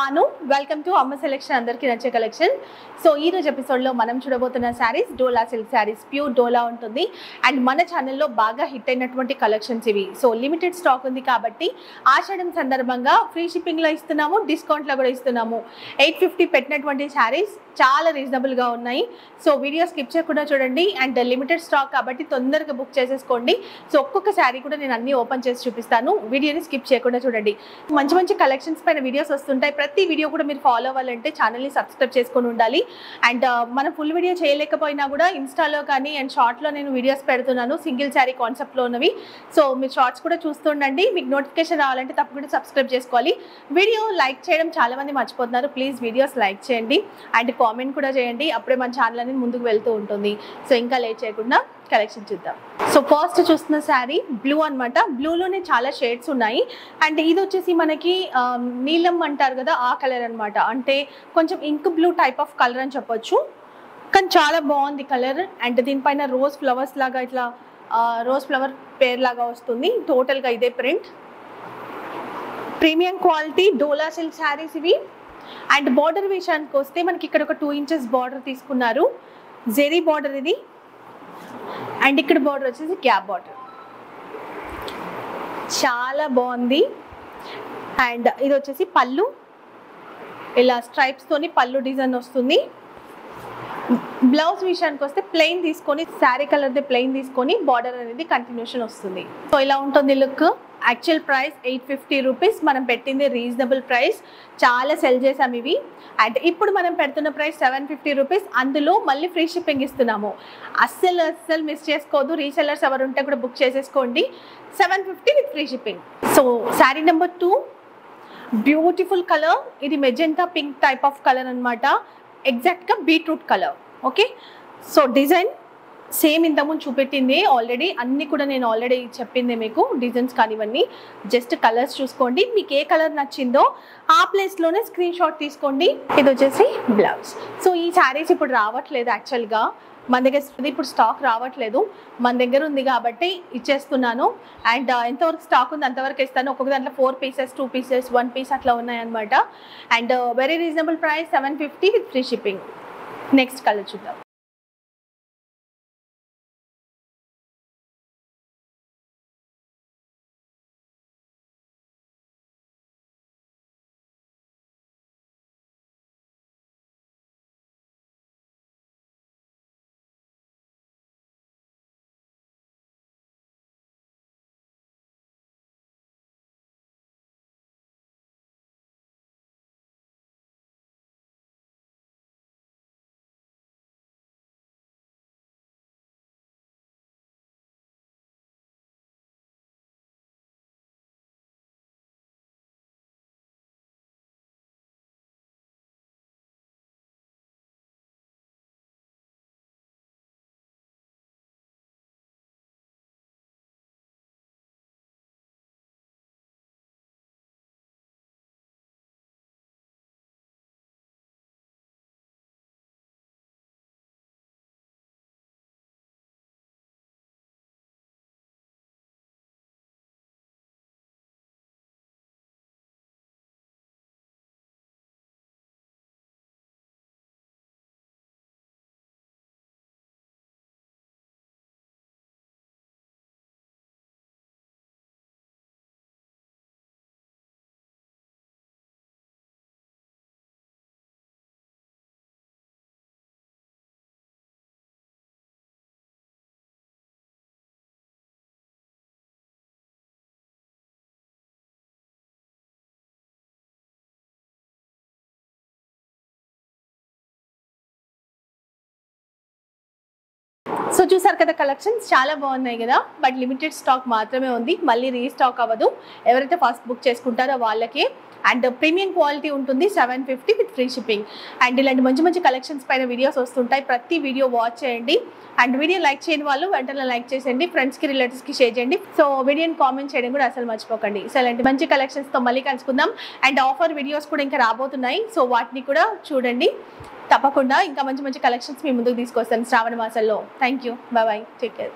Banu welcome to అమ్మ selection అందరికీ నచ్చే కలెక్షన్. సో ఈ రోజు ఎపిసోడ్లో మనం చూడబోతున్న శారీస్ డోలా సిల్క్ శారీస్, ప్యూర్ డోలా ఉంటుంది. అండ్ మన ఛానల్లో బాగా హిట్ అయినటువంటి కలెక్షన్స్ ఇవి. సో లిమిటెడ్ స్టాక్ ఉంది కాబట్టి ఆషాఢం సందర్భంగా ఫ్రీ షిప్పింగ్లో ఇస్తున్నాము, డిస్కౌంట్లో కూడా ఇస్తున్నాము. 850 పెట్టినటువంటి శారీస్ చాలా రీజనబుల్గా ఉన్నాయి. సో వీడియో స్కిప్ చేయకుండా చూడండి. అండ్ లిమిటెడ్ స్టాక్ కాబట్టి తొందరగా బుక్ చేసేసుకోండి. సో ఒక్కొక్క శారీ కూడా నేను అన్ని ఓపెన్ చేసి చూపిస్తాను, వీడియోని స్కిప్ చేయకుండా చూడండి. మంచి మంచి కలెక్షన్స్ పైన వీడియోస్ వస్తుంటాయి. ప్రతి వీడియో కూడా మీరు ఫాలో అవ్వాలంటే ఛానల్ని సబ్స్క్రైబ్ చేసుకొని ఉండాలి. అండ్ మనం ఫుల్ వీడియో చేయలేకపోయినా కూడా ఇన్స్టాలో కానీ అండ్ షార్ట్లో నేను వీడియోస్ పెడుతున్నాను, సింగిల్ శారీ కాన్సెప్ట్లో ఉన్నవి. సో మీరు షార్ట్స్ కూడా చూస్తుండండి. మీకు నోటిఫికేషన్ రావాలంటే తప్పకుండా సబ్స్క్రైబ్ చేసుకోవాలి. వీడియో లైక్ చేయడం చాలా మంది మర్చిపోతున్నారు, ప్లీజ్ వీడియోస్ లైక్ చేయండి అండ్ కామెంట్ కూడా చేయండి. అప్పుడే మన ఛానల్ అనేది ముందుకు వెళ్తూ ఉంటుంది. సో ఇంకా లేట్ చేయకుండా కలెక్షన్ చూద్దాం. సో ఫస్ట్ చూస్తున్న శారీ బ్లూ అనమాట. బ్లూలోనే చాలా షేడ్స్ ఉన్నాయి. అండ్ ఇది వచ్చేసి మనకి నీలం అంటారు కదా, ఆ కలర్ అనమాట. అంటే కొంచెం ink blue type of colour అని చెప్పొచ్చు, కానీ చాలా బాగుంది కలర్. అండ్ దీనిపైన రోజ్ ఫ్లవర్స్ లాగా ఇట్లా రోజ్ ఫ్లవర్ పేర్ లాగా వస్తుంది. టోటల్గా ఇదే print. Premium quality Dola silk saris ఇవి. అండ్ బార్డర్ విషయానికి వస్తే మనకి ఇక్కడ ఒక 2 ఇంచెస్ బార్డర్ తీసుకున్నారు, జెరీ బార్డర్ ఇది. అండ్ ఇక్కడ బార్డర్ వచ్చేసి గ్యాప్ బార్డర్, చాలా బాగుంది. అండ్ ఇది వచ్చేసి పళ్ళు, ఇలా స్ట్రైప్స్ తోని పళ్ళు డిజైన్ వస్తుంది. బ్లౌజ్ విషయానికి వస్తే ప్లెయిన్ తీసుకొని, శారీ కలర్ది ప్లెయిన్ తీసుకొని బార్డర్ అనేది కంటిన్యూషన్ వస్తుంది. సో ఇలా ఉంటుంది లుక్. యాక్చువల్ ప్రైస్ 850 రూపీస్, మనం పెట్టింది రీజనబుల్ ప్రైస్, చాలా సెల్ చేసాం ఇవి. అండ్ ఇప్పుడు మనం పెడుతున్న ప్రైస్ 750 రూపీస్, అందులో మళ్ళీ ఫ్రీ షిప్పింగ్ ఇస్తున్నాము. అస్సలు మిస్ చేసుకోవద్దు. రీసెల్లర్స్ ఎవరు ఉంటే కూడా బుక్ చేసేసుకోండి. 750 with free shipping. So sari number 2, beautiful colour. ఇది magenta pink type of colour అనమాట, ఎగ్జాక్ట్గా beetroot colour. Okay, so design same ఇంతకుముందు చూపెట్టింది ఆల్రెడీ, అన్నీ కూడా నేను ఆల్రెడీ చెప్పింది మీకు, డిజైన్స్ కానివన్నీ. జస్ట్ కలర్స్ చూసుకోండి, మీకు ఏ కలర్ నచ్చిందో ఆ ప్లేస్లోనే స్క్రీన్ షాట్ తీసుకోండి. ఇది వచ్చేసి బ్లౌజ్. సో ఈ శారీస్ ఇప్పుడు రావట్లేదు, యాక్చువల్గా మన దగ్గర ఇప్పుడు స్టాక్ రావట్లేదు. మన దగ్గర ఉంది కాబట్టి ఇచ్చేస్తున్నాను. అండ్ ఎంతవరకు స్టాక్ ఉంది అంతవరకు ఇస్తాను. ఒక్కొక్క దాంట్లో 4 పీసెస్, 2 పీసెస్, 1 పీస్ అట్లా ఉన్నాయన్నమాట. And very reasonable price 750 with free shipping. Next colour చూద్దాం. సో చూసారు కదా, కలెక్షన్స్ చాలా బాగున్నాయి కదా, బట్ లిమిటెడ్ స్టాక్ మాత్రమే ఉంది, మళ్ళీ రీస్టాక్ అవ్వదు. ఎవరైతే ఫస్ట్ బుక్ చేసుకుంటారో వాళ్ళకి. అండ్ ప్రీమియం క్వాలిటీ ఉంటుంది, 750 విత్ ఫ్రీ షిప్పింగ్. అండ్ ఇలాంటి మంచి మంచి కలెక్షన్స్ పైన వీడియోస్ వస్తుంటాయి, ప్రతి వీడియో వాచ్ చేయండి. అండ్ వీడియో లైక్ చేయని వాళ్ళు వెంటనే లైక్ చేసేయండి, ఫ్రెండ్స్కి రిలేటివ్స్కి షేర్ చేయండి. సో వీడియోని కామెంట్ చేయడం కూడా అసలు మర్చిపోకండి. సో ఇలాంటి మంచి కలెక్షన్స్తో మళ్ళీ కలుసుకుందాం. అండ్ ఆఫర్ వీడియోస్ కూడా ఇంకా రాబోతున్నాయి, సో వాటిని కూడా చూడండి తప్పకుండా. ఇంకా మంచి మంచి కలెక్షన్స్ మీ ముందుకు తీసుకొస్తాను శ్రావణ మాసంలో. Thank you, bye, take care.